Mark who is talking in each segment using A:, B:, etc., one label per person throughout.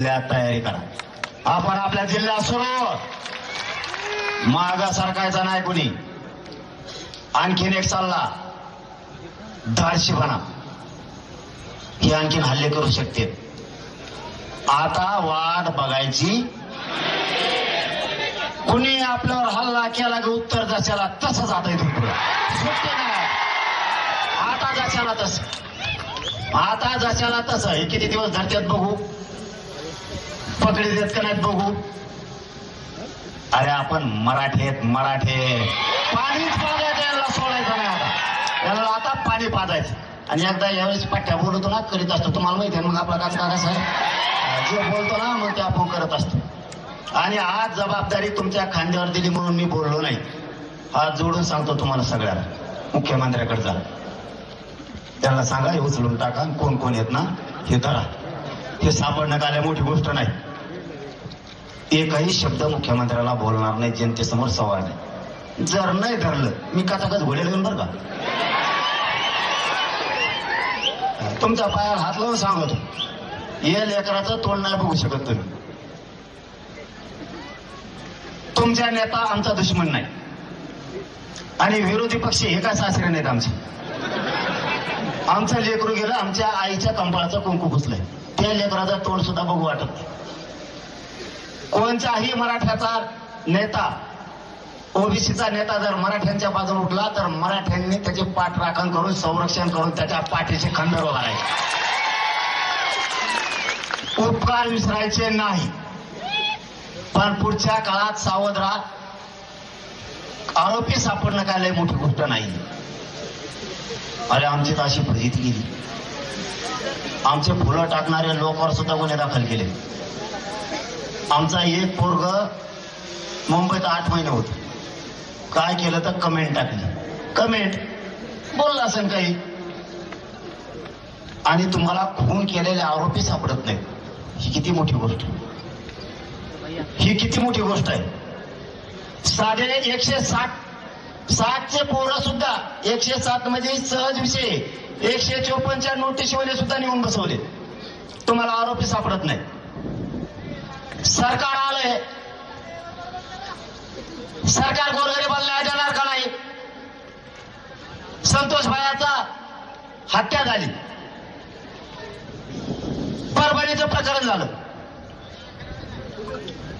A: तयारी करा. आपण आपल्या जिल्ह्यात सुरू मागा सरकायचा नाही कुणी. आणखीन एक सल्ला, धाडशीपणा ही आणखीन हल्ले करू शकते. आता वाट बघायची. कुणी आपल्यावर हल्ला केला की उत्तर जशाला तसं जाता येतो. सुट्टी नाही. आता जशाला तसं, आता जशाला तसं. हे किती दिवस धरत्यात बघू, पकडी देत का नाहीत बघू. अरे आपण मराठीत पाणीच पाजायचं, याला सोडायचं नाही. आता याला आता पाणी पाजायचं. आणि एकदा यावेळेस पाठ्या बोलतो ना करीत असतो. तुम्हाला माहिती आहे मग आपला कसं आहे, जे बोलतो ना मग ते आपण करत असतो. आणि आज जबाबदारी तुमच्या खांद्यावर दिली म्हणून मी बोललो नाही. हात जोडून सांगतो तुम्हाला सगळ्याला, मुख्यमंत्र्याकडे जा, त्यांना सांगा हे उचलून टाका. कोण कोण येत ना हे धरा. हे सापडण्यात आल्या मोठी गोष्ट नाही. एकही शब्द मुख्यमंत्र्याला बोलणार नाही जनतेसमोर सवाल नाही. जर नाही धरलं मी कचाकच घोड्याला घेऊन बरं का. तुमच्या पायावर हात लावून सांगतो, या लेकराचं तोंड नाही बघू शकत तुम्ही. तुमचा नेता आमचा दुश्मन नाही आणि विरोधी पक्ष हे काय सासरे नाहीत आमचे. आमचं लेकरू गेलं, आमच्या आईच्या कंपाळाचं कुंकू पुसलंय, त्या लेकराचं तोंड सुद्धा बघू वाटत नाही. कोणताही मराठ्याचा नेता, ओबीसीचा नेता जर मराठ्यांच्या बाजूने उठला तर मराठ्यांनी त्याची पाठराखण करून संरक्षण करून त्याच्या पाठीचे खंडर घालायचे. उपकार विसरायचे नाही. पण पुढच्या काळात सावध राहा. आरोपी सापडणं काय लय मोठी गोष्ट नाही. अरे आमची तर अशी फजिती गेली. आमचे फुलं टाकणारे लोकांवर सुद्धा गुन्हे दाखल केले. आमचा एक पोरग मुंबईत 8 महिने होत. काय केलं तर कमेंट टाकली. कमेंट बोलला असेल काही, आणि तुम्हाला खून केलेले आरोपी सापडत नाही. ही किती मोठी गोष्ट, ही किती मोठी गोष्ट आहे. साडे 160चे पोरं सुद्धा 107 म्हणजे सहज विषय 154च्या नोटीसवाले सुद्धा नेऊन बसवले. तुम्हाला आरोपी सापडत नाही. सरकार आलंय, सरकार गोरगरिबाला न्याय देणार का नाही. संतोष भायाचा हत्या झाली, परभणीचं प्रकरण झालं,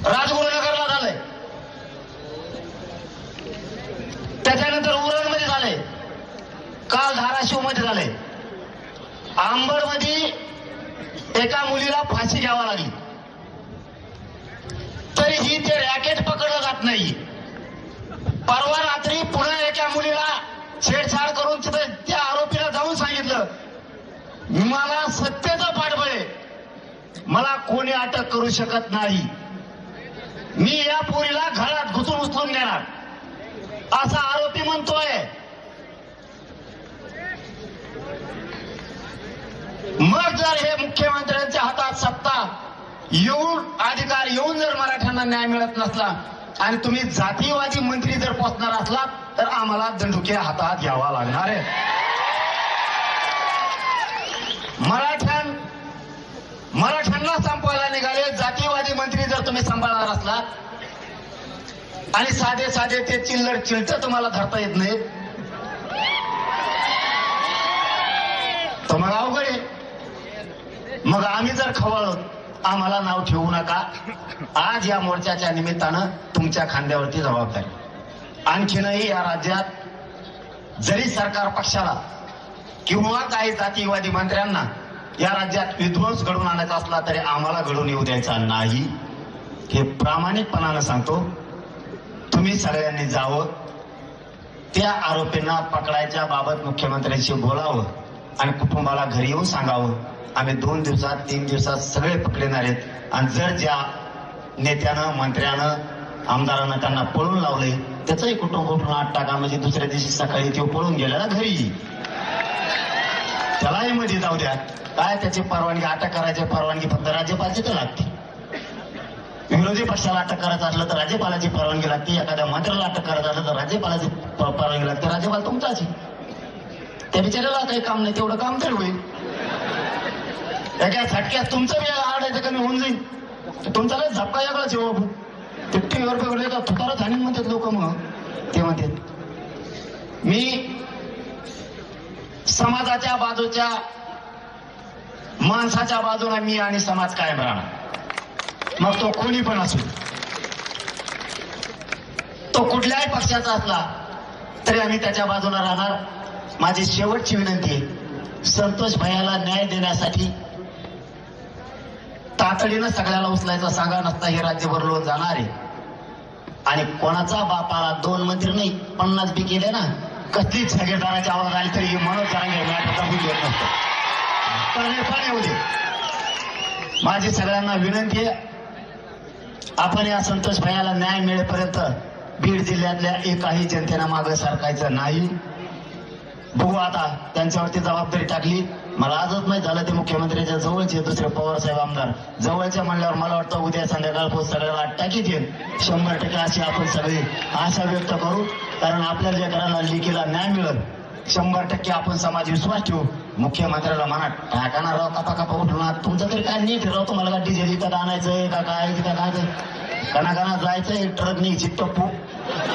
A: राजगुरुनगरला झालंय, त्याच्यानंतर उरणमध्ये झालंय, काल धाराशिव मध्ये झालंय, आंबडमध्ये एका मुलीला फाशी घ्यावा लागली. तरीही ते रॅकेट पकडलं जात नाही. परवा रात्री पुन्हा एका मुलीला छेडछाड करून त्या आरोपीला जाऊन सांगितलं, मला सत्तेचं पाठबळ आहे, मला कोणी अटक करू शकत नाही, मी या पोरीला घरात घुसून उचलून देणार, असा आरोपी म्हणतोय. मग जर हे मुख्यमंत्र्यांच्या हातात सत्ता येऊन, अधिकार येऊन जर मराठ्यांना न्याय मिळत नसला आणि तुम्ही जातीयवादी मंत्री जर पोचणार असलात तर आम्हाला दंडुके हातात घ्यावा लागणार आहे. मराठ्यांना संपवायला निघाले जातीयवादी मंत्री जर तुम्ही सांभाळणार असलात आणि साधे साधे ते चिल्लर चिलट तुम्हाला धरता येत नाही तर मग अवघड आहे. मग आम्ही जर खवळलो, आम्हाला नाव ठेवू नका. आज या मोर्चाच्या निमित्तानं तुमच्या खांद्यावरती जबाबदारी. आणखीनही या राज्यात जरी सरकार पक्षाला किंवा काही जातीयवादी मंत्र्यांना या राज्यात विध्वंस घडवून आणायचा असला तरी आम्हाला घडून येऊ द्यायचा नाही, हे प्रामाणिकपणानं सांगतो. तुम्ही सगळ्यांनी जावं, त्या आरोपींना पकडायच्या बाबत मुख्यमंत्र्यांशी बोलावं आणि कुटुंबाला घरी येऊन सांगावं, आम्ही 2 दिवसात 3 दिवसात सगळे पकडणार आहेत. आणि जर ज्या नेत्यानं, मंत्र्यानं, आमदारानं त्यांना पळून लावलंय त्याचंही कुटुंब उठून आत टाका, म्हणजे दुसऱ्या दिवशी सकाळी तो पळून गेला घरी, त्यालाही मध्ये जाऊ द्या. काय त्याची परवानगी, अटक करायची परवानगी फक्त राज्यपालाची तर लागते. विरोधी पक्षाला अटक करायचं असलं तर राज्यपालाची परवानगी लागते. एखाद्या मंत्र्याला अटक करायचं असलं तर राज्यपालाची परवानगी लागते. राज्यपाल तुमचाच आहे, त्या बिचाराला काही काम नाही, तेवढं काम तरी होईल. एका झटक्यात तुमचं बी आडायचं कमी होऊन जाईल. तुमचा लय झपका वेगळाच आहे बाबू. ते टीव्हीवर बघले का तुतारा झाली म्हणतात लोक. मग ते म्हणतात मी समाजाच्या बाजूच्या माणसाच्या बाजूला मी आणि समाज कायम राहणार. मग तो कोणी पण असो, तो कुठल्याही पक्षाचा असला तरी आम्ही त्याच्या बाजूला राहणार. माझी शेवटची विनंती आहे, संतोष भैयाला न्याय देण्यासाठी तातडीनं सगळ्याला उचलायचं सांगा, नसता हे राज्य बरलवून जाणार आहे. आणि कोणाचा बापाला 2 मंत्री नाही 50 बी केले ना, कसलीच सगळेदाराची आवाज आली तरी मनोज जरांगे घेत नसतं. पण येऊ दे. माझी सगळ्यांना विनंती आहे, आपण या संतोष भैयाला न्याय मिळेपर्यंत बीड जिल्ह्यातल्या एकाही जनतेनं मागं सरकायचं नाही. बघू आता त्यांच्यावरती जबाबदारी टाकली. मला आजच नाही झालं ते मुख्यमंत्र्यांच्या जवळचे दुसरे पवारसाहेब आमदार जवळच्या म्हणल्यावर मला वाटतं उद्या संध्याकाळपासून सगळ्याला टाकीत येईल 100% अशी आपण सगळी आशा व्यक्त करू. कारण आपल्या लेकरांना लेकीला न्याय मिळेल 100% आपण समाज विश्वास ठेवू. मुख्यमंत्र्याला म्हणा टाकाना राव कपा कपा उठणार तुमचं तरी काय नीट राव. तुम्हाला का डिझेल इथं आणायचंय का काय तिथं काय कणाकणा जायचंय ट्रक नी टप्पू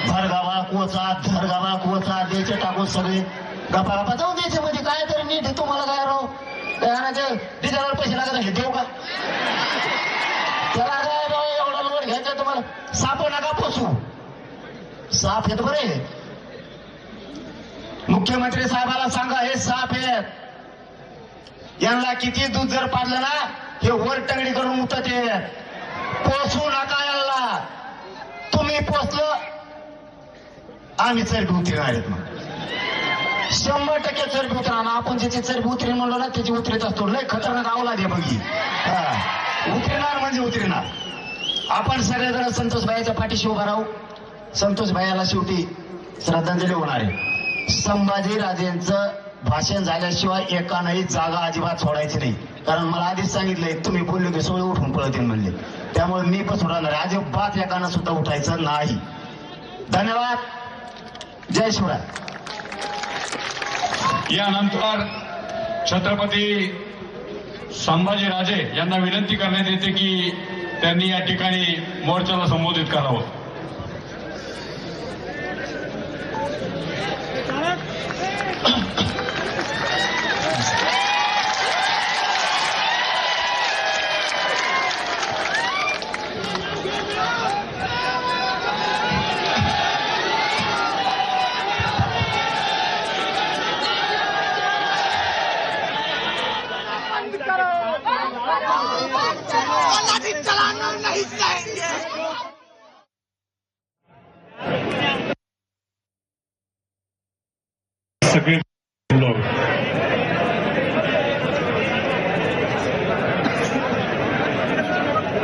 A: भरगावा कोचा धरगावा कोचा द्यायचे टाकून सगळे गप्पा गप्पा जाऊन द्यायचे. मध्ये काय तरी नीट आहे. तुम्हाला काय राव काय आणायचं डिझेलवर पैसे लागत आहे देऊ का त्याला काय राव एवढा लोड घ्यायचा तुम्हाला. साप नका पोसू. साप येत बरे. मुख्यमंत्री साहेबाला सांगा हे साप आहेत. यांना किती दूध जर पाडलं ना हे वर टंगडी करून उठत आहेत. पोसू नका यांना. तुम्ही पोचलं आम्ही चरबी उतरणार आहेत. मग 100% चरबी उतरणार. आपण ज्याची चरबी उतरी म्हणलो ना त्याची उतरीत असतो. लय खतरनाक अवलाद आहे बघी. उतरणार म्हणजे उतरणार. आपण सगळेजण संतोष भाईच्या पाठीशी उभा राहू. संतोष भाईला शेवटी श्रद्धांजली होणार आहे. संभाजी राजेंचं भाषण झाल्याशिवाय एकानंही जागा अजिबात सोडायची नाही. कारण मला आधीच सांगितलंय तुम्ही बोलले की सगळे उठून पळतील म्हणले. त्यामुळे मी पण सोडणार अजिबात एकानं सुद्धा उठायचं नाही. धन्यवाद. जय शिवराय.
B: यानंतर छत्रपती संभाजीराजे यांना विनंती करण्यात येते की त्यांनी या ठिकाणी मोर्चाला संबोधित करावं.
C: सगळे लोक